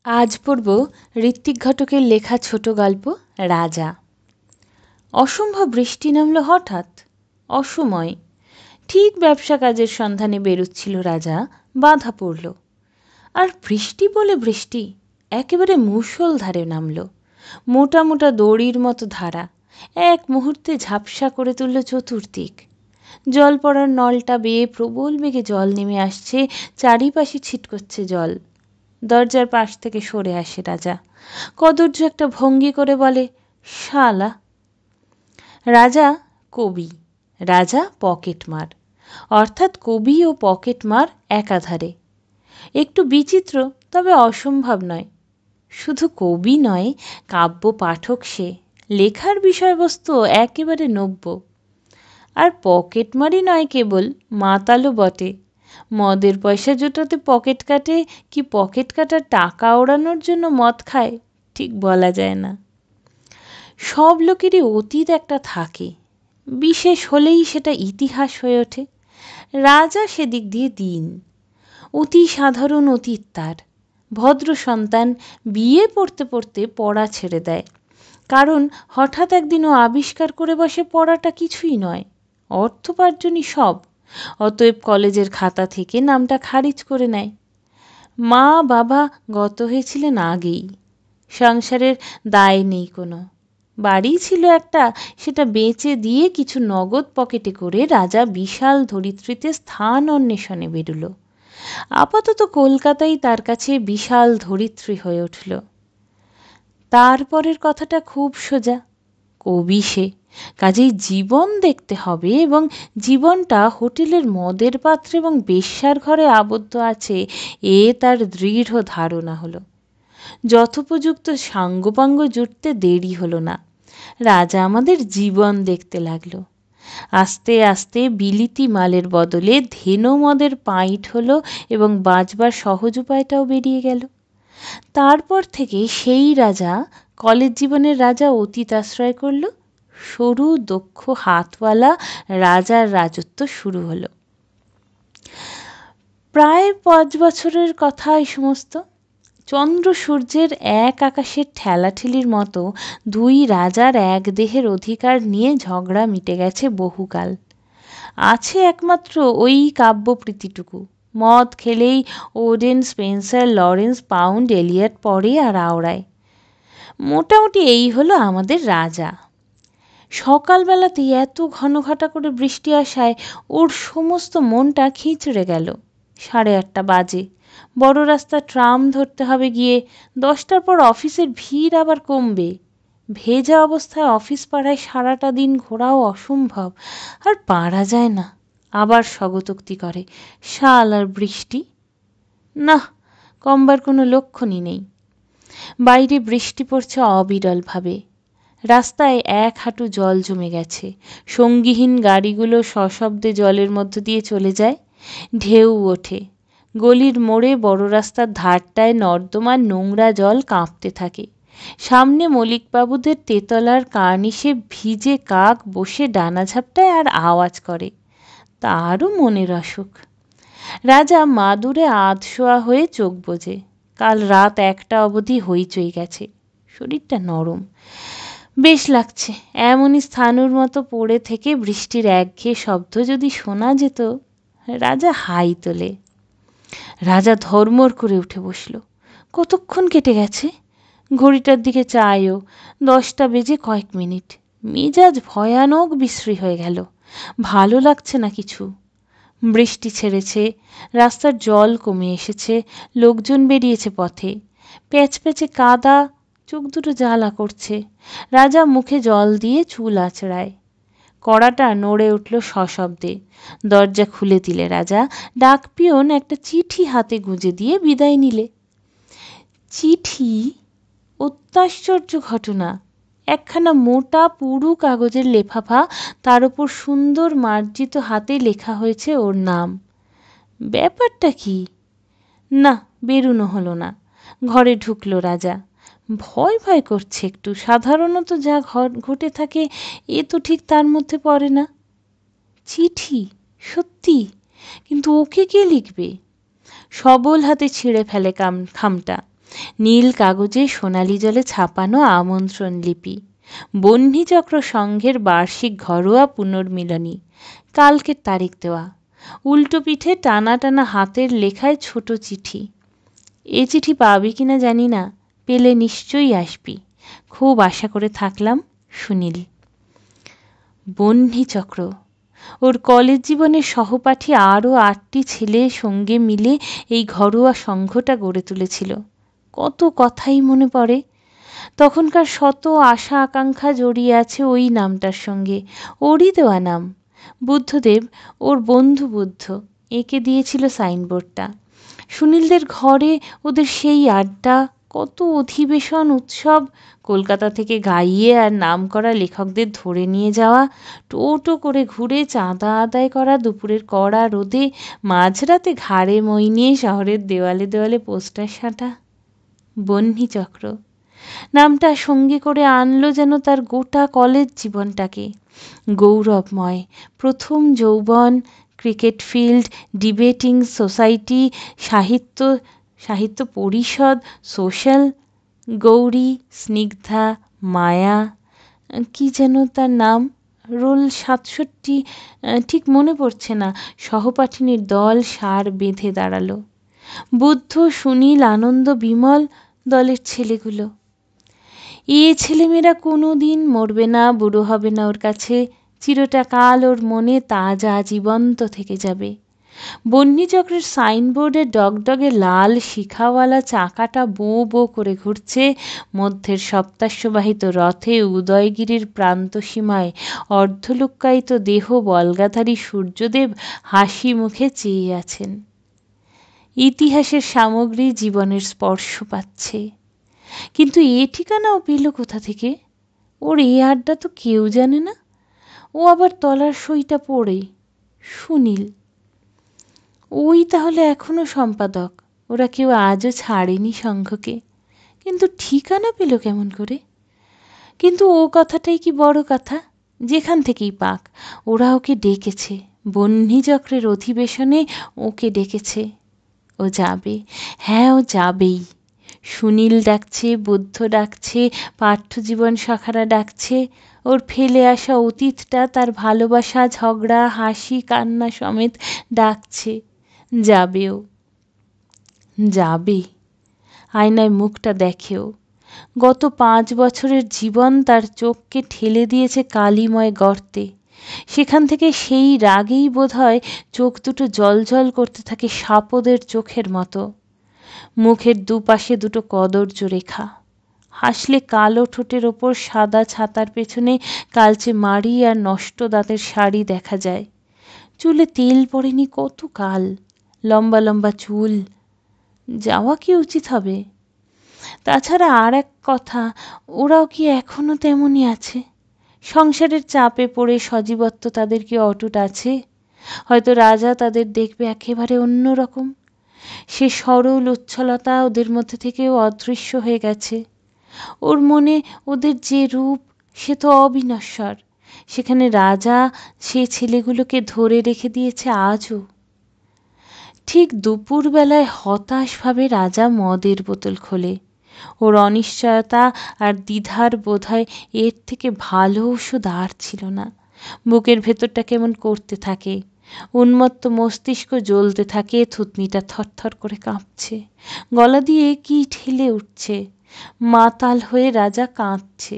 আজ পড়ব ঋত্বিক ঘটকের লেখা ছোট গল্প রাজা। অসম্ভব বৃষ্টি নামল হঠাৎ, অসময়ে। ঠিক ব্যবসা কাজের সন্ধানে বেরুচ্ছিল রাজা, বাধা পড়ল। আর বৃষ্টি বলে বৃষ্টি, একেবারে মুষলধারে নামল। মোটা মোটা দড়ির মতো ধারা এক মুহূর্তে ঝাপসা করে তুলল চতুর্দিক। জল পড়ার নলটা বেয়ে প্রবল বেগে জল নেমে আসছে, চারিপাশে ছিটকচ্ছে জল। দরজার পাশ থেকে সরে আসে রাজা, কদর্য একটা ভঙ্গি করে বলে, শালা। রাজা কবি, রাজা পকেটমার, অর্থাৎ কবি ও পকেটমার একাধারে। একটু বিচিত্র, তবে অসম্ভব নয়। শুধু কবি নয়, কাব্য পাঠক সে, লেখার বিষয়বস্তু একেবারে নব্য। আর পকেটমারই নয় কেবল, মাতালও বটে। মদের পয়সা জোটাতে পকেট কাটে, কি পকেট কাটার টাকা ওড়ানোর জন্য মদ খায়, ঠিক বলা যায় না। সব লোকেরই অতীত একটা থাকে, বিশেষ হলেই সেটা ইতিহাস হয়ে ওঠে। রাজা সেদিক দিয়ে দিন, অতি সাধারণ অতীত তার। ভদ্র সন্তান, বিয়ে পড়তে পড়তে পড়া ছেড়ে দেয়, কারণ হঠাৎ একদিন ও আবিষ্কার করে বসে পড়াটা কিছুই নয়, অর্থোপার্জনই সব। অতএব কলেজের খাতা থেকে নামটা খারিজ করে নেয়। মা বাবা গত হয়েছিলেন আগেই, সংসারের দায় নেই কোনো। বাড়ি ছিল একটা, সেটা বেচে দিয়ে কিছু নগদ পকেটে করে রাজা বিশাল ধরিত্রীতে স্থান অন্বেষণে বেরুল। আপাতত কলকাতাই তার কাছে বিশাল ধরিত্রী হয়ে উঠল। তারপরের কথাটা খুব সোজা। কবি সে, কাজেই জীবন দেখতে হবে, এবং জীবনটা হোটেলের মদের পাত্রে এবং বেশ্যার ঘরে আবদ্ধ আছে, এ তার দৃঢ় ধারণা হলো। যথোপযুক্ত সাঙ্গপাঙ্গ জুটতে দেরি হলো না। রাজা আমাদের জীবন দেখতে লাগলো। আস্তে আস্তে বিলিতি মালের বদলে ধেনো মদের পাইট হলো, এবং বাঁচবার সহজ উপায়টাও বেরিয়ে গেল। তারপর থেকে সেই রাজা, কলেজ জীবনের রাজা, অতীত আশ্রয় করল। সরু দক্ষ হাতওয়ালা রাজার রাজত্ব শুরু হলো। প্রায় 5 বছরের কথা এই সমস্ত। চন্দ্র সূর্যের এক আকাশের ঠেলাঠেলির মতো দুই রাজার এক দেহের অধিকার নিয়ে ঝগড়া মিটে গেছে বহুকাল। আছে একমাত্র ওই কাব্যপ্রীতিটুকু। মদ খেলেই Auden, Spencer, Lawrence, Pound, Eliot পড়ে আর আওড়ায়। মোটামুটি এই হলো আমাদের রাজা। সকালবেলাতে এত ঘনঘটা করে বৃষ্টি আসায় ওর সমস্ত মনটা খিঁচড়ে গেল। 8:30 বাজে। বড় রাস্তা ট্রাম ধরতে হবে গিয়ে। 10টার পর অফিসের ভিড় আবার কমবে। ভেজা অবস্থায় অফিস পাড়ায় সারাটা দিন ঘোরাও অসম্ভব, আর পারা যায় না। আবার স্বগতোক্তি করে, শালার বৃষ্টি। না, কমবার কোনো লক্ষণই নেই। বাইরে বৃষ্টি পড়ছে অবিরলভাবে। রাস্তায় 1 হাঁটু জল জমে গেছে। সঙ্গীহীন গাড়িগুলো সশব্দে জলের মধ্য দিয়ে চলে যায়। ঢেউ ওঠে। গলির মোড়ে বড় রাস্তার ধারটায় নর্দমার নোংরা জল কাঁপতে থাকে। সামনে মলিকবাবুদের তেতলার কার্নিশে ভিজে কাক বসে ডানা ঝাপটায় আর আওয়াজ করে। তারও মনের অসুখ। রাজা মাদুরে আধশোয়া হয়ে চোখ বোঝে। কাল রাত 1টা অবধি হইচই গেছে। শরীরটা নরম, বেশ লাগছে। এমনই স্থানুর মতো পড়ে থেকে বৃষ্টির একঘেয়ে শব্দ যদি শোনা যেত। রাজা হাই তোলে। রাজা ধর্মর করে উঠে বসল। কতক্ষণ কেটে গেছে? ঘড়িটার দিকে চাইও, 10টা বেজে কয়েক মিনিট। মেজাজ ভয়ানক বিশ্রী হয়ে গেল। ভালো লাগছে না কিছু। বৃষ্টি ছেড়েছে, রাস্তার জল কমে এসেছে, লোকজন বেরিয়েছে পথে। প্যাচপ্যাচে কাদা, চোখ দুটো জ্বালা করছে। রাজা মুখে জল দিয়ে চুল আঁচড়ায়। কড়াটা নড়ে উঠল সশব্দে। দরজা খুলে দিলে রাজা। ডাকপিয়ন একটা চিঠি হাতে গুঁজে দিয়ে বিদায় নিলে। চিঠি? অত্যাশ্চর্য ঘটনা। একখানা মোটা পুরু কাগজের লেফাফা, তার উপর সুন্দর মার্জিত হাতে লেখা হয়েছে ওর নাম। ব্যাপারটা কি? না, বেরুনো হলো না। ঘরে ঢুকলো রাজা। ভয় ভয় করছে একটু। সাধারণত যা ঘটে থাকে এ তো ঠিক তার মধ্যে পড়ে না। চিঠি? সত্যি? কিন্তু ওকে কে লিখবে? সবল হাতে ছিঁড়ে ফেলে খামটা। নীল কাগজে সোনালি জলে ছাপানো আমন্ত্রণ লিপি, বহ্নিচক্র সংঘের বার্ষিক ঘরোয়া পুনর্মিলনী, কালকের তারিখ দেওয়া, উল্টো পিঠে টানা টানা হাতের লেখায় ছোট চিঠি। এ চিঠি পাবি কিনা জানি না, পেলে নিশ্চয়ই আসবি, খুব আশা করে থাকলাম, সুনীল। বহ্নিচক্র, ওর কলেজ জীবনের সহপাঠী আরও 8টি ছেলে সঙ্গে মিলে এই ঘরোয়া সংঘটা গড়ে তুলেছিল। কত কথাই মনে পড়ে। তখনকার শত আশা আকাঙ্ক্ষা জড়িয়ে আছে ওই নামটার সঙ্গে, ওরই দেওয়া নাম। বুদ্ধদেব, ওর বন্ধু বুদ্ধ, এঁকে দিয়েছিল সাইনবোর্ডটা। সুনীলদের ঘরে ওদের সেই আড্ডা, কত অধিবেশন উৎসব, কলকাতা থেকে গাইয়ে আর নামকরা লেখকদের ধরে নিয়ে যাওয়া, টোটো করে ঘুরে চাঁদা আদায় করা, দুপুরের কড়া রোদে মাঝরাতে ঘাড়ে মই নিয়ে শহরের দেওয়ালে দেওয়ালে পোস্টার সাঁটা। বহ্নিচক্র নামটা সঙ্গে করে আনলো যেন তার গোটা কলেজ জীবনটাকে। গৌরবময় প্রথম যৌবন, ক্রিকেট ফিল্ড, ডিবেটিং সোসাইটি, সাহিত্য পরিষদ, সোশ্যাল, গৌরী, স্নিগ্ধা, মায়া, কি যেন তার নাম, রোল 67, ঠিক মনে পড়ছে না। সহপাঠিনীর দল সার বেঁধে দাঁড়ালো। বুদ্ধ, সুনীল, আনন্দ, বিমল, দলের ছেলেগুলো। এ ছেলেমেয়েরা কোনো দিন মরবে না, বুড়ো হবে না ওর কাছে, চিরটা কাল ওর মনে তাজা জীবন্ত থেকে যাবে। বহ্নিচক্রের সাইনবোর্ডে ডগডগে লাল শিখাওয়ালা চাকাটা বো বো করে ঘুরছে, মধ্যের সপ্তাশ্ববাহিত রথে উদয়গিরির প্রান্তসীমায় অর্ধলুক্কায়িত দেহ বল্গাধারী সূর্যদেব হাসি মুখে চেয়ে আছেন। ইতিহাসের সামগ্রী জীবনের স্পর্শ পাচ্ছে। কিন্তু এ ঠিকানাও পেল কোথা থেকে? ওর এ আড্ডা তো কেউ জানে না। ও আবার তলার সইটা পড়ে, সুনীল। ওই তাহলে এখনো সম্পাদক, ওরা কেউ আজও ছাড়েনি সংঘকে। কিন্তু ঠিকানা পেল কেমন করে? কিন্তু ও কথাটাই কি বড় কথা? যেখান থেকেই পাক, ওরা ওকে ডেকেছে, বহ্নিচক্রের অধিবেশনে ওকে ডেকেছে। ও যাবে, হ্যাঁ ও যাবেই। সুনীল ডাকছে, বুদ্ধ ডাকছে, পাঠ্যজীবন শাখারা ডাকছে, ওর ফেলে আসা অতীতটা তার ভালোবাসা, ঝগড়া, হাসি, কান্না সমেত ডাকছে। যাবেও, যাবে। আয়নায় মুখটা দেখেও। গত 5 বছরের জীবন তার চোখকে ঠেলে দিয়েছে কালিময় গর্তে। সেখান থেকে সেই রাগেই বোধহয় চোখ দুটো জ্বলজ্বল করতে থাকে সাপদের চোখের মতো। মুখের দুপাশে দুটো কদর্য রেখা। হাসলে কালো ঠোঁটের ওপর সাদা ছাতার পেছনে কালচে মাড়ি আর নষ্ট দাঁতের শাড়ি দেখা যায়। চুলে তেল পড়েনি কত কাল, লম্বা লম্বা চুল। যাওয়া কি উচিত হবে? তাছাড়া আর এক কথা, ওরাও কি এখনো তেমনই আছে? সংসারের চাপে পড়ে সজীবত্ব তাদের কি অটুট আছে? হয়তো রাজা তাদের দেখবে একেবারে অন্য রকম। সে সরল উচ্ছলতা ওদের মধ্যে থেকেও অদৃশ্য হয়ে গেছে। ওর মনে ওদের যে রূপ, সে তো অবিনশ্বর। সেখানে রাজা সে ছেলেগুলোকে ধরে রেখে দিয়েছে আজও। ঠিক দুপুরবেলায় হতাশভাবে রাজা মদের বোতল খোলে। ওর অনিশ্চয়তা আর দ্বিধার বোধহয় এর থেকে ভালো ওষুধ আর ছিল না। বুকের ভেতরটা কেমন করতে থাকে, উন্মত্ত মস্তিষ্ক জ্বলতে থাকে, থুতনিটা থরথর করে কাঁপছে, গলা দিয়ে কি ঠেলে উঠছে। মাতাল হয়ে রাজা কাঁদছে,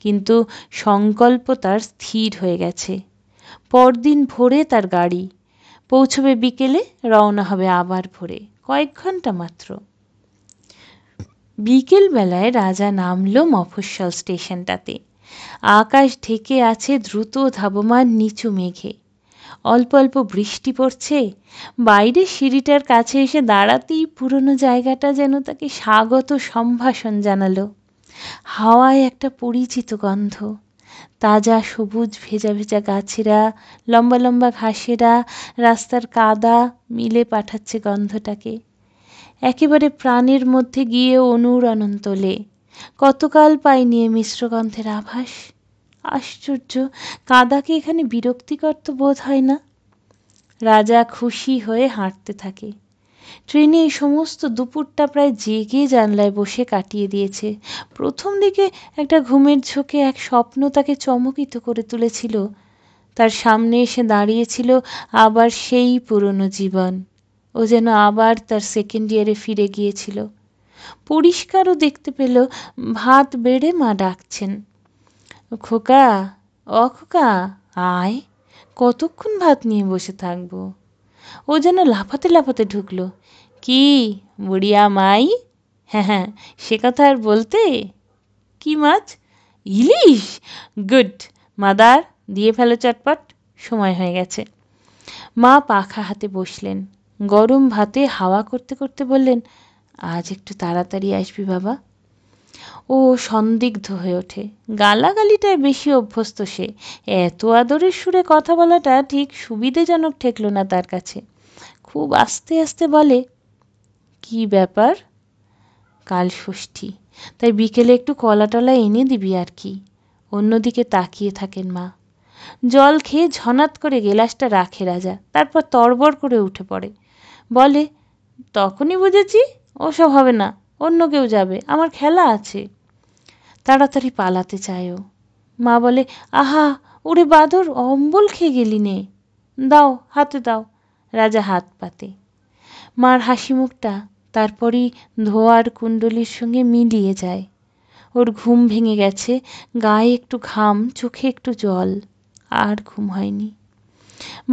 কিন্তু সংকল্প তার স্থির হয়ে গেছে। পরদিন ভোরে তার গাড়ি, পৌঁছবে বিকেলে, রওনা হবে আবার ভোরে, কয়েক ঘন্টা মাত্র। বিকেল বেলায় রাজা নামল মফস্বল স্টেশনটাতে। আকাশ ঢেকে আছে দ্রুত ধাবমান নিচু মেঘে। অল্প অল্প বৃষ্টি পড়ছে। বাইরে সিঁড়িটার কাছে এসে দাঁড়াতেই পুরনো জায়গাটা যেন তাকে স্বাগত সম্ভাষণ জানালো। হাওয়ায় একটা পরিচিত গন্ধ, তাজা সবুজ ভেজা ভেজা গাছেরা, লম্বা লম্বা ঘাসেরা, রাস্তার কাদা মিলে পাঠাচ্ছে গন্ধটাকে। একেবারে প্রাণের মধ্যে গিয়ে অনুরণন তোলে। কতকাল পাইনি এ মিশ্র গন্ধের আভাস। আশ্চর্য, কাদাকে এখানে বিরক্তিকর তো বোধ হয় না। রাজা খুশি হয়ে হাঁটতে থাকে। ট্রেনে এই সমস্ত দুপুরটা প্রায় জেগে জানলায় বসে কাটিয়ে দিয়েছে। প্রথম দিকে একটা ঘুমের ঝোঁকে এক স্বপ্ন তাকে চমকিত করে তুলেছিল। তার সামনে এসে দাঁড়িয়েছিল আবার সেই পুরনো জীবন। ও যেন আবার তার সেকেন্ড ইয়ারে ফিরে গিয়েছিল। পরিষ্কারও দেখতে পেল ভাত বেড়ে মা ডাকছেন, খোকা, খোকা, আয়, কতক্ষণ ভাত নিয়ে বসে থাকবো। ও যেন লাফাতে লাফাতে ঢুকলো। কি বুড়িয়া মাই? হ্যাঁ হ্যাঁ, সে কথা আর বলতে। কি মাছ? ইলিশ। গুড মাদার, দিয়ে ফেলো চটপট, সময় হয়ে গেছে। মা পাখা হাতে বসলেন, গরম ভাতে হাওয়া করতে করতে বললেন, আজ একটু তাড়াতাড়ি আসবি বাবা। ও সন্দিগ্ধ হয়ে ওঠে। গালাগালিটায় বেশি অভ্যস্ত সে। এত আদরের সুরে কথা বলাটা ঠিক সুবিধেজনক ঠেকল না তার কাছে। খুব আস্তে আস্তে বলে, কি ব্যাপার? কাল ষষ্ঠী, তাই বিকেলে একটু কলা টলা এনে দিবি আর কি। অন্যদিকে তাকিয়ে থাকেন মা। জল খেয়ে ঝনাত করে গেলাসটা রাখে রাজা, তারপর তড়বড় করে উঠে পড়ে। বলে, তখনই বুঝেছি, ওসব হবে না, অন্য কেউ যাবে, আমার খেলা আছে। তাড়াতাড়ি পালাতে চায় ও। মা বলে, আহা ওরে বাদর, অম্বল খেয়ে গেলি নে, দাও হাতে দাও। রাজা হাত পাতে। মার হাসি মুখটা তারপরই ধোয়ার কুণ্ডলির সঙ্গে মিলিয়ে যায়। ওর ঘুম ভেঙে গেছে, গায়ে একটু ঘাম, চোখে একটু জল, আর ঘুম হয়নি।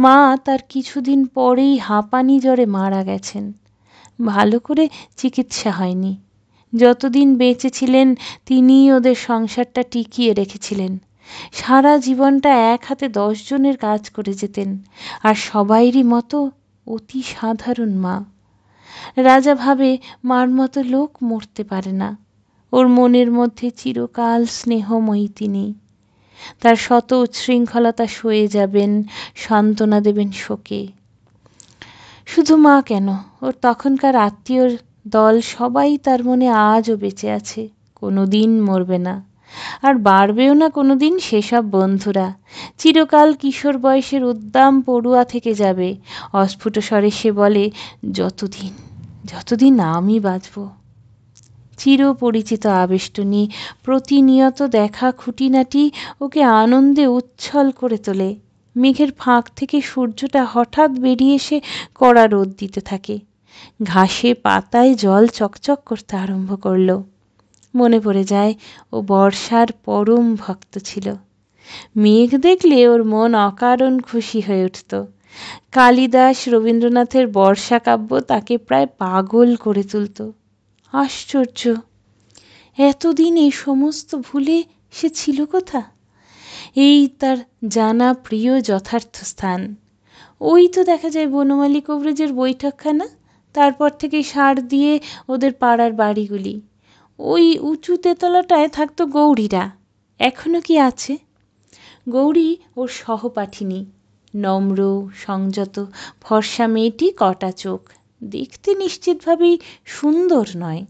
মা তার কিছুদিন পরেই হাঁপানি জ্বরে মারা গেছেন। ভালো করে চিকিৎসা হয়নি। যতদিন বেঁচে ছিলেন তিনিই ওদের সংসারটা টিকিয়ে রেখেছিলেন। সারা জীবনটা এক হাতে 10 জনের কাজ করে যেতেন, আর সবাইরই মতো অতি সাধারণ মা। রাজা ভাবে, মার মতো লোক মরতে পারে না। ওর মনের মধ্যে চিরকাল স্নেহময়ী তিনি। তার শত উচ্ছৃঙ্খলতা সয়ে যাবেন, সান্ত্বনা দেবেন শোকে। শুধু মা কেন, ওর তখনকার আত্মীয়র দল সবাই তার মনে আজও বেঁচে আছে, কোনোদিন মরবে না, আর বাড়বেও না কোনোদিন। সেসব বন্ধুরা চিরকাল কিশোর বয়সের উদ্দাম পড়ুয়া থেকে যাবে। অস্ফুট স্বরে সে বলে, যতদিন যতদিন আমি বাঁচব। চিরপরিচিত আবেষ্টনী, প্রতিনিয়ত দেখা খুঁটিনাটি ওকে আনন্দে উচ্ছল করে তোলে। মেঘের ফাঁক থেকে সূর্যটা হঠাৎ বেরিয়ে এসে কড়া রোদ দিতে থাকে। ঘাসে পাতায় জল চকচক করতে আরম্ভ করলো। মনে পড়ে যায় ও বর্ষার পরম ভক্ত ছিল। মেঘ দেখলে ওর মন অকারণ খুশি হয়ে উঠত। কালিদাস, রবীন্দ্রনাথের বর্ষা কাব্য তাকে প্রায় পাগল করে তুলত। আশ্চর্য, এতদিন এই সমস্ত ভুলে সে ছিল কোথা? এই তার জানা প্রিয় যথার্থ স্থান। ওই তো দেখা যায় বনমালী কবরেজের বৈঠকখানা, তারপর থেকে সার দিয়ে ওদের পাড়ার বাড়িগুলি। ওই উঁচু তেতলাটায় থাকতো গৌরীরা, এখনো কি আছে? গৌরী ওর সহপাঠিনী, নম্র সংযত ফর্সা মেয়েটি, কটা চোখ, দেখতে নিশ্চিতভাবেই সুন্দর নয়,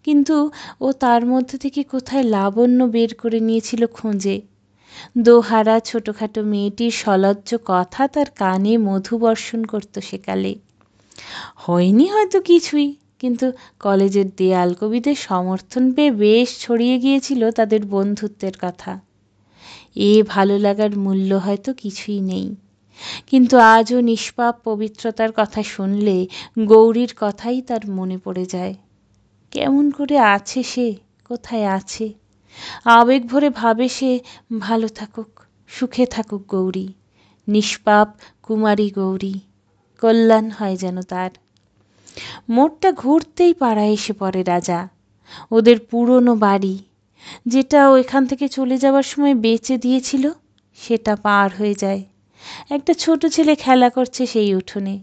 কিন্তু ও তার মধ্যে থেকে কোথায় লাবণ্য বের করে নিয়েছিল খোঁজে। দোহারা ছোটখাটো মেয়েটির সলজ্জ কথা তার কানে মধু বর্ষণ করত সেকালে। হয়নি হয়তো কিছুই, কিন্তু কলেজের দেয়াল কবিদের সমর্থন পেয়ে বেশ ছড়িয়ে গিয়েছিল তাদের বন্ধুত্বের কথা। এ ভালো লাগার মূল্য হয়তো কিছুই নেই, কিন্তু আজও নিষ্পাপ পবিত্রতার কথা শুনলে গৌরীর কথাই তার মনে পড়ে যায়। কেমন করে আছে সে, কোথায় আছে? আবেগ ভরে ভাবে সে ভালো থাকুক, সুখে থাকুক গৌরী, নিষ্পাপ কুমারী গৌরী, কল্যাণ হয় যেন তার। মোড়টা ঘুরতেই পাড়ায় এসে পড়ে রাজা। ওদের পুরনো বাড়ি, যেটা ওইখান থেকে চলে যাওয়ার সময় বেচে দিয়েছিল, সেটা পার হয়ে যায়। একটা ছোট ছেলে খেলা করছে সেই উঠোনে।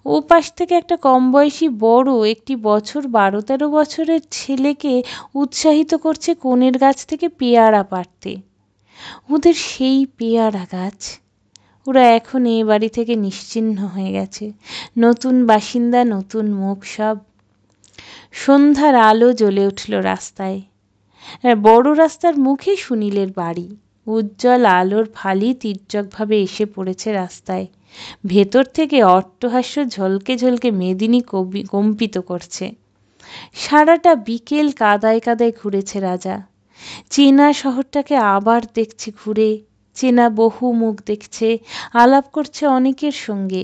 ও পাশ থেকে একটা কম বয়সী বড় একটি 12-13 বছরের ছেলেকে উৎসাহিত করছে কোণের গাছ থেকে পেয়ারা পাড়তে। ওদের সেই পেয়ারা গাছ। ওরা এখন এ বাড়ি থেকে নিশ্চিহ্ন হয়ে গেছে, নতুন বাসিন্দা, নতুন মুখ সব। সন্ধ্যার আলো জ্বলে উঠল রাস্তায়। বড় রাস্তার মুখে সুনীলের বাড়ি। উজ্জ্বল আলোর ফালি তির্যকভাবে এসে পড়েছে রাস্তায়। ভেতর থেকে অট্টহাস্য ঝলকে ঝলকে মেদিনী কম্পিত করছে। সারাটা বিকেল কাদায় কাদায় ঘুরেছে রাজা। চেনা শহরটাকে আবার দেখছে ঘুরে, চেনা বহু মুখ দেখছে, আলাপ করছে অনেকের সঙ্গে।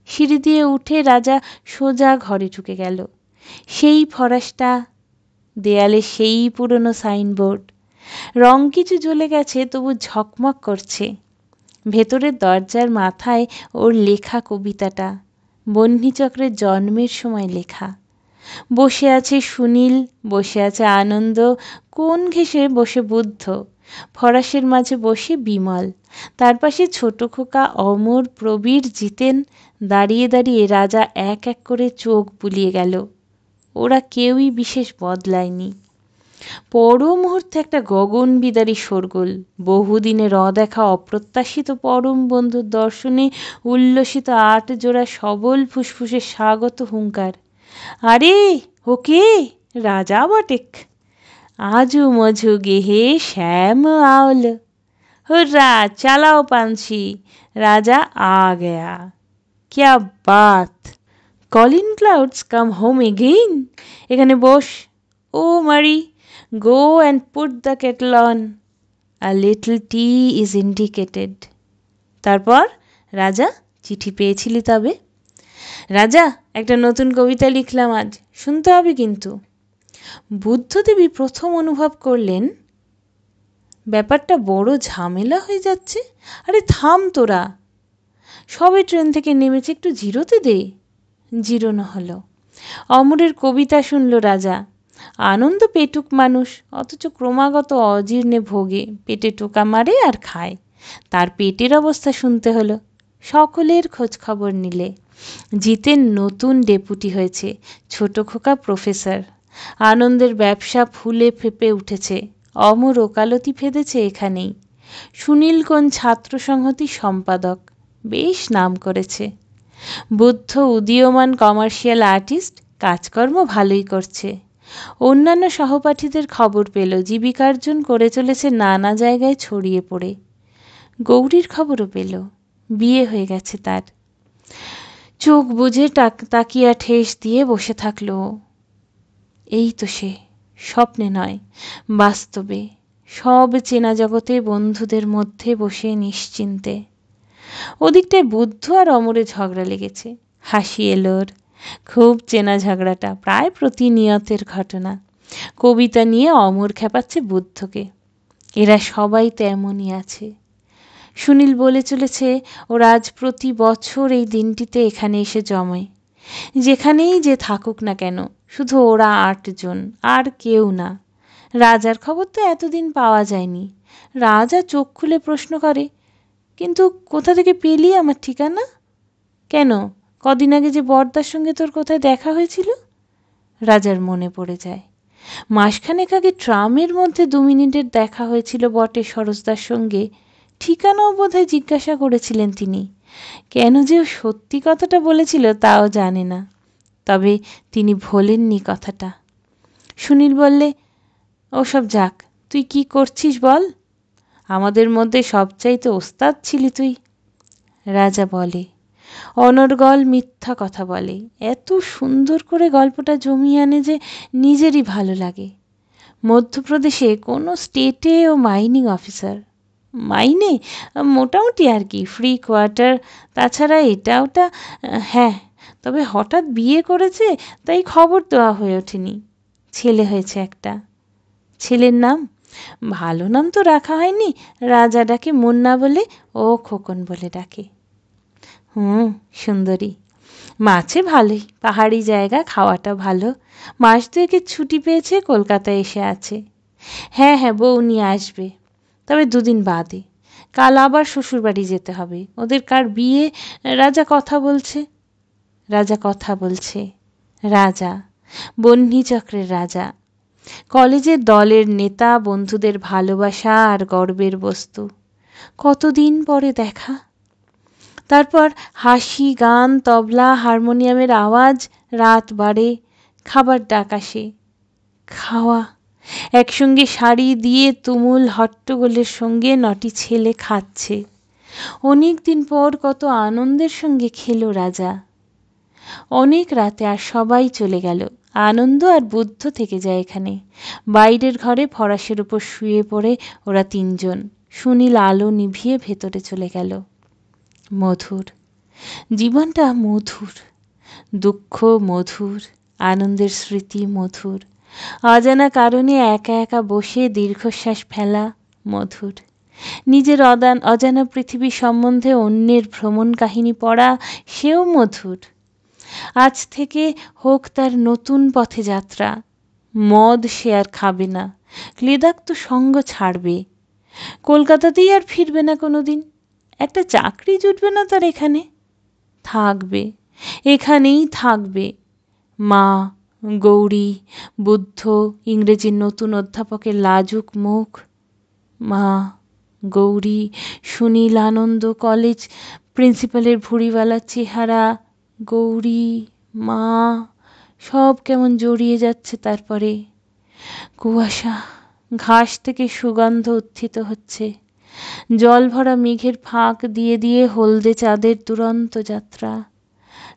সিঁড়ি দিয়ে উঠে রাজা সোজা ঘরে ঢুকে গেল। সেই ফরাসটা, দেয়ালে সেই পুরনো সাইনবোর্ড, রং কিছু জ্বলে গেছে তবু ঝকমক করছে। ভেতরের দরজার মাথায় ওর লেখা কবিতাটা, বহ্নিচক্রের জন্মের সময় লেখা। বসে আছে সুনীল, বসে আছে আনন্দ, কোণ ঘেঁষে বসে বুদ্ধ, ফরাসের মাঝে বসে বিমল, তার পাশে ছোট খোকা অমর, প্রবীর, জিতেন। দাঁড়িয়ে দাঁড়িয়ে রাজা এক এক করে চোখ বুলিয়ে গেল। ওরা কেউই বিশেষ বদলায়নি। পর মুহূর্তে একটা গগন বিদারী শোরগোল, বহুদিনের অদেখা অপ্রত্যাশিত পরম বন্ধুর দর্শনে উল্লসিত 8 জোড়া সবল ফুসফুসে স্বাগত হুঙ্কার। আরে ওকে, রাজা বটেক। আজু মজু গেহে শ্যাম আওল, হুর্রা চালাও পানসি, রাজা আ গয়া। क्या बात, Colin clouds come home again. এখানে boss. Oh Mary, go and put the kettle on, a little tea is indicated. তারপর রাজা, চিঠি পেয়েছিলি তবে? রাজা, একটা নতুন কবিতা লিখলাম আজ, শুনতে হবে কিন্তু। বুদ্ধদেবী প্রথম অনুভব করলেন ব্যাপারটা বড় ঝামেলা হয়ে যাচ্ছে। আরে থাম তোরা, সবে ট্রেন থেকে নেমেছে, একটু জিরোতে দে। জিরোনো হলো। অমরের কবিতা শুনল রাজা। আনন্দ পেটুক মানুষ, অথচ ক্রমাগত অজীর্ণে ভোগে, পেটে টোকা মারে আর খায়। তার পেটের অবস্থা শুনতে হলো। সকলের খোঁজ খবর নিলে। জিতেন নতুন ডেপুটি হয়েছে, ছোট খোকা প্রফেসর। আনন্দের ব্যবসা ফুলে ফেপে উঠেছে। অমর ওকালতি ফেঁদেছে এখানেই। সুনীল কোন ছাত্র সংহতি সম্পাদক, বেশ নাম করেছে। বুদ্ধ উদীয়মান কমার্শিয়াল আর্টিস্ট, কাজকর্ম ভালোই করছে। অন্যান্য সহপাঠীদের খবর পেল, জীবিকার্জন করে চলেছে নানা জায়গায় ছড়িয়ে পড়ে। গৌরীর খবরও পেল, বিয়ে হয়ে গেছে তার। চোখ বুজে তাকিয়া ঠেস দিয়ে বসে থাকলো। এই তো সে, স্বপ্নে নয় বাস্তবে, সব চেনা জগতে বন্ধুদের মধ্যে বসে নিশ্চিন্তে। ওদিকটায় বুদ্ধ আর অমরে ঝগড়া লেগেছে। হাসি এলোর, খুব চেনা ঝগড়াটা, প্রায় প্রতিনিয়তের ঘটনা। কবিতা নিয়ে অমর খেপাচ্ছে বুদ্ধকে। এরা সবাই তো এমনই আছে। সুনীল বলে চলেছে ওরা আজ প্রতি বছর এই দিনটিতে এখানে এসে জমে। যেখানেই যে থাকুক না কেন, শুধু ওরা 8 জন, আর কেউ না। রাজার খবর তো এতদিন পাওয়া যায়নি। রাজা চোখ খুলে প্রশ্ন করে, কিন্তু কোথা থেকে পেলি আমার ঠিকানা? কেন, কদিন আগে যে বরদার সঙ্গে তোর কোথায় দেখা হয়েছিল? রাজার মনে পড়ে যায়। মাসখানেক আগে ট্রামের মধ্যে 2 মিনিটের দেখা হয়েছিল বটে সরোজদার সঙ্গে। ঠিকানাও বোধহয় জিজ্ঞাসা করেছিলেন তিনি। কেন যে সত্যি কথাটা বলেছিল তাও জানে না, তবে তিনি ভোলেননি কথাটা। সুনীল বললে, ওসব যাক, তুই কি করছিস বল? আমাদের মধ্যে সবচাইতে ওস্তাদ ছিলি তুই। রাজা বলে, অনর্গল মিথ্যা কথা বলে, এত সুন্দর করে গল্পটা জমিয়ে আনে যে নিজেরই ভালো লাগে। মধ্যপ্রদেশে কোনো স্টেটে ও মাইনিং অফিসার। মাইনে মোটামুটি আর কি, ফ্রি কোয়ার্টার, তাছাড়া এটা ওটা। হ্যাঁ, তবে হঠাৎ বিয়ে করেছে, তাই খবর দেওয়া হয়ে ওঠেনি। ছেলে হয়েছে একটা। ছেলের নাম? ভালো নাম তো রাখা হয়নি। রাজা ডাকে মুন্না বলে, ও খোকন বলে ডাকে। সুন্দরী। মাছে ভালোই, পাহাড়ি জায়গা, খাওয়াটা ভালো। মাস 2 ছুটি পেয়েছে, কলকাতায় এসে আছে। হ্যাঁ হ্যাঁ, বউ নিয়ে আসবে, তবে 2 দিন বাদে। কাল আবার শ্বশুরবাড়ি যেতে হবে, ওদের কার বিয়ে। রাজা কথা বলছে। রাজা কথা বলছে। রাজা, বহ্নিচক্রের রাজা, কলেজের দলের নেতা, বন্ধুদের ভালোবাসা আর গর্বের বস্তু। কতদিন পরে দেখা। তারপর হাসি, গান, তবলা, হারমোনিয়ামের আওয়াজ, রাত বাড়ে, খাবার ডাক আসে। খাওয়া, একসঙ্গে সারি দিয়ে তুমুল হট্টগোলের সঙ্গে 9টি ছেলে খাচ্ছে। অনেক দিন পর কত আনন্দের সঙ্গে খেলো রাজা। অনেক রাতে আর সবাই চলে গেল। আনন্দ আর বুদ্ধ থেকে যায় এখানে। বাইরের ঘরে ফরাসের উপর শুয়ে পড়ে ওরা তিনজন। সুনীল আলো নিভিয়ে ভেতরে চলে গেল। মধুর, জীবনটা মধুর, দুঃখ মধুর, আনন্দের স্মৃতি মধুর, অজানা কারণে একা একা বসে দীর্ঘশ্বাস ফেলা মধুর, নিজের অজানা পৃথিবী সম্বন্ধে অন্যের ভ্রমণ কাহিনী পড়া সেও মধুর। আজ থেকে হোক তার নতুন পথে যাত্রা। মদ সে আর খাবে না, ক্লেদাক্ত সঙ্গ ছাড়বে। কলকাতাতেই আর ফিরবে না কোনোদিন। একটা চাকরি জুটবে না তার এখানে, থাকবে, এখানেই থাকবে। মা, গৌরী, বুদ্ধ, ইংরেজির নতুন অধ্যাপকের লাজুক মুখ, মা, গৌরী, সুনীল, আনন্দ, কলেজ প্রিন্সিপালের ভুঁড়িওয়ালা চেহারা, গৌরী, মা, সব কেমন জড়িয়ে যাচ্ছে। তারপরে কুয়াশা, ঘাস থেকে সুগন্ধ উত্থিত হচ্ছে। জল ভরা মেঘের ফাঁক দিয়ে দিয়ে হলদে চাঁদের দুরন্ত যাত্রা।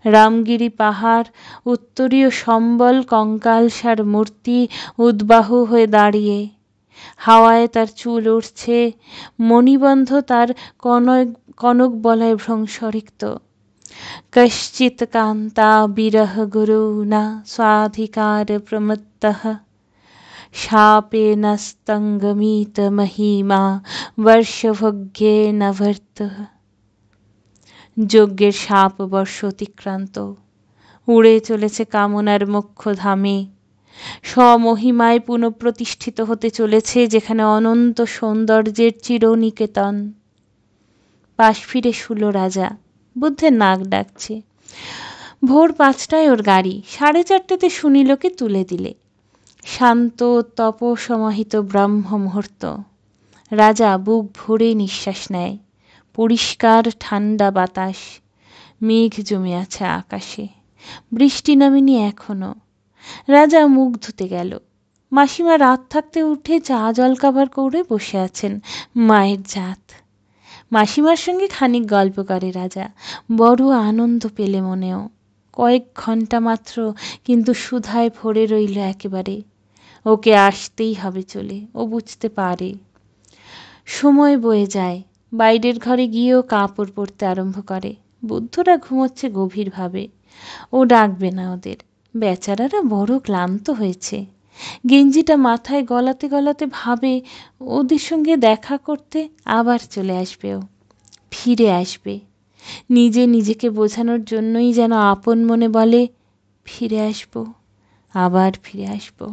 রামগিরি পাহাড়, উত্তরীয় সম্বল কঙ্কালসার মূর্তি উদ্বাহু হয়ে দাঁড়িয়ে। হাওয়ায় তার চুল উড়ছে, মণিবন্ধ তার কনক বলয় ভ্রংশরিক্ত। কশ্চিৎ কান্তা বিরহ গুরুণা স্বাধিকার প্রমত্তঃ শাপেন স্তঙ্গমিত মহিমা বর্ষভোগ্যেন ভর্তঃ। যজ্ঞের শাপ বর্ষ অতিক্রান্ত, উড়ে চলেছে কামনার মোক্ষধামে। স্বমহিমায় পুনঃপ্রতিষ্ঠিত হতে চলেছে যেখানে অনন্ত সৌন্দর্যের চিরনিকেতন। পাশ ফিরে শুলো রাজা। বুদ্ধের নাক ডাকছে। ভোর 5টায় ওর গাড়ি, 4:30 সুনীলকে তুলে দিলে। শান্ত তপসমাহিত ব্রাহ্ম মুহূর্ত। রাজা বুক ভরে নিঃশ্বাস নেয়। পরিষ্কার ঠান্ডা বাতাস, মেঘ জমে আছে আকাশে, বৃষ্টি নামেনি এখনো। রাজা মুখ ধুতে গেল। মাসিমা রাত থাকতে উঠে চা জলখাবার করে বসে আছেন। মায়ের জাত। মাসিমার সঙ্গে খানিক গল্প করে রাজা। বড় আনন্দ পেলে মনেও। কয়েক ঘন্টা মাত্র, কিন্তু সুধায় ভরে রইল একেবারে। ওকে আসতেই হবে চলে, ও বুঝতে পারে। সময় বয়ে যায়। বাইরের ঘরে গিয়েও কাপড় পরতে আরম্ভ করে। বুদ্ধরা ঘুমোচ্ছে গভীরভাবে। ও ডাকবে না ওদের, বেচারারা বড় ক্লান্ত হয়েছে। গেঞ্জিটা মাথায় গলাতে গলাতে ভাবে ওদের সঙ্গে দেখা করতে আবার চলে আসবে। ও ফিরে আসবে। নিজে নিজেকে বোঝানোর জন্যই যেন আপন মনে বলে, ফিরে আসবো, আবার ফিরে আসবো।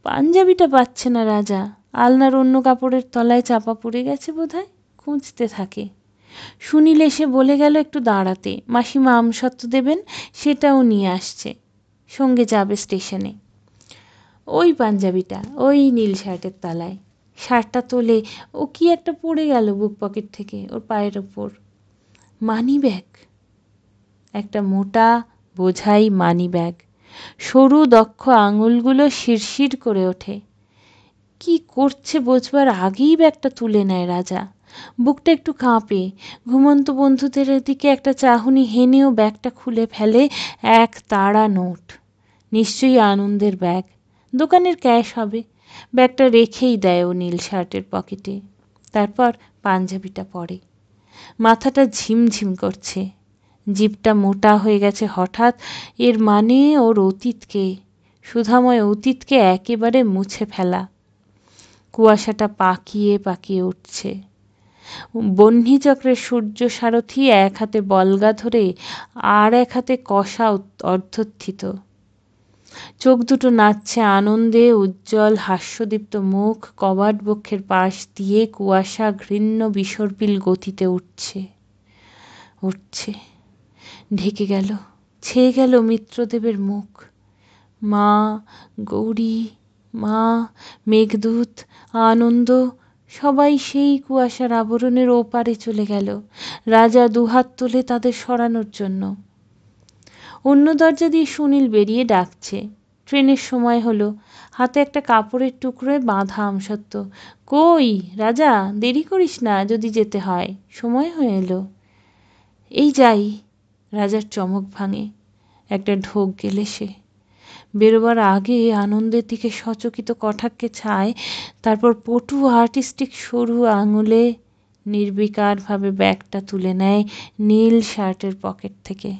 পাঞ্জাবিটা পাচ্ছে না রাজা। আলনার অন্য কাপড়ের তলায় চাপা পড়ে গেছে বোধহয়। খুঁজতে থাকে। সুনীল এসে বলে গেল একটু দাঁড়াতে, মাসিমা আমসত্ত্ব দেবেন, সেটাও নিয়ে আসছে। সঙ্গে যাবে স্টেশনে। ওই পাঞ্জাবিটা, ওই নীল শার্টের তলায়। শার্টটা তোলে, ও কি একটা পড়ে গেল বুক পকেট থেকে ওর পায়ের ওপর। মানি ব্যাগ, একটা মোটা বোঝাই মানি ব্যাগ। সরু দক্ষ আঙুলগুলো শিরশির করে ওঠে। কি করছে বোঝবার আগেই ব্যাগটা তুলে নেয় রাজা। বুকটা একটু কাঁপে। ঘুমন্ত বন্ধুদের দিকে একটা চাহনি হেনেও ব্যাগটা খুলে ফেলে। এক তাড়া নোট। নিশ্চয়ই আনন্দের ব্যাগ, দোকানের ক্যাশ হবে। ব্যাগটা রেখেই দেয় ও নীল শার্টের পকেটে। তারপর পাঞ্জাবিটা পরে। মাথাটা ঝিমঝিম করছে। জিভটা মোটা হয়ে গেছে হঠাৎ। এর মানে ওর অতীতকে, সুধাময় অতীতকে একেবারে মুছে ফেলা। কুয়াশাটা পাকিয়ে পাকিয়ে উঠছে। বহ্নিচক্রের সূর্য সারথি এক হাতে বলগা ধরে আর এক হাতে কষা অর্ধস্থিত। চোখ দুটো নাচছে আনন্দে। উজ্জ্বল হাস্যদীপ্ত মুখ কবাট বক্ষের পাশ দিয়ে কুয়াশা ঘৃণ্য বিসর্পিল গতিতে উঠছে, উঠছে। ঢেকে গেল, ছেয়ে গেল মিত্রদেবের মুখ। মা, গৌরী, মা, মেঘদূত, আনন্দ, সবাই সেই কুয়াশার আবরণের ওপারে চলে গেল। রাজা দুহাত তোলে তাদের সরানোর জন্য। অন্য দরজা দিয়ে সুনীল বেরিয়ে ডাকছে, ট্রেনের সময় হলো। হাতে একটা কাপড়ের টুকরোয় বাঁধা আমসত্ত্ব। কই রাজা, দেরি করিস না যদি যেতে হয়, সময় হয়ে এলো। এই যাই। রাজার চমক ভাঙে। একটা ঢোক গেলে সে। বেরোবার আগে আনন্দের দিকে সচকিত কটাক্ষে ছায়, তারপর পটু আর্টিস্টিক সরু আঙুলে নির্বিকারভাবে ব্যাগটা তুলে নেয় নীল শার্টের পকেট থেকে।